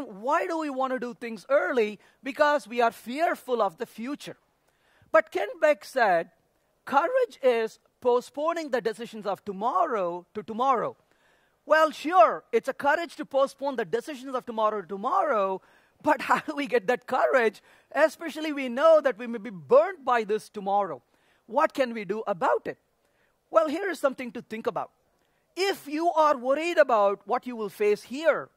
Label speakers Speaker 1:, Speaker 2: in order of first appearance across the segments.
Speaker 1: And why do we want to do things early? Because we are fearful of the future. But Ken Beck said, courage is postponing the decisions of tomorrow to tomorrow. Well, sure, it's a courage to postpone the decisions of tomorrow to tomorrow, but how do we get that courage? Especially we know that we may be burnt by this tomorrow. What can we do about it? Well, here is something to think about. If you are worried about what you will face here,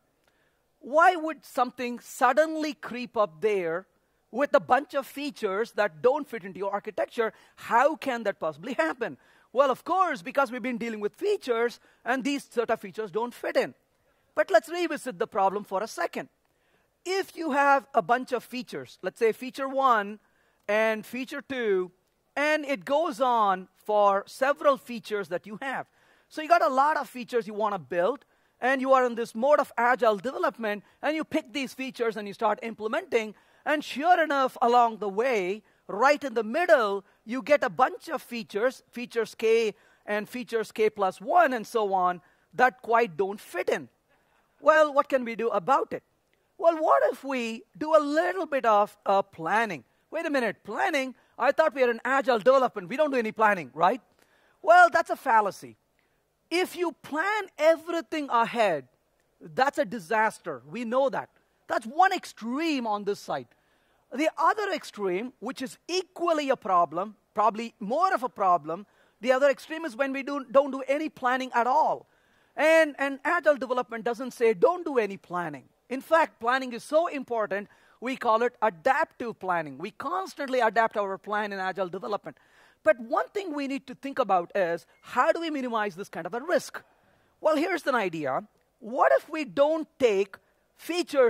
Speaker 1: why would something suddenly creep up there with a bunch of features that don't fit into your architecture? How can that possibly happen? Well, of course, because we've been dealing with features, and these set of features don't fit in. But let's revisit the problem for a second. If you have a bunch of features, let's say feature 1 and feature 2, and it goes on for several features that you have. So you got a lot of features you want to build, and you are in this mode of agile development, and you pick these features and you start implementing, and sure enough, along the way, right in the middle, you get a bunch of features, features K and features K plus 1 and so on, that quite don't fit in. Well, what can we do about it? Well, what if we do a little bit of planning? Wait a minute, planning? I thought we are in agile development. We don't do any planning, right? Well, that's a fallacy. If you plan everything ahead, that's a disaster. We know that. That's one extreme on this side. The other extreme, which is equally a problem, probably more of a problem, the other extreme is when we don't do any planning at all. And agile development doesn't say don't do any planning. In fact, planning is so important, we call it adaptive planning. We constantly adapt our plan in agile development. But one thing we need to think about is, how do we minimize this kind of a risk? Well, here's an idea. What if we don't take features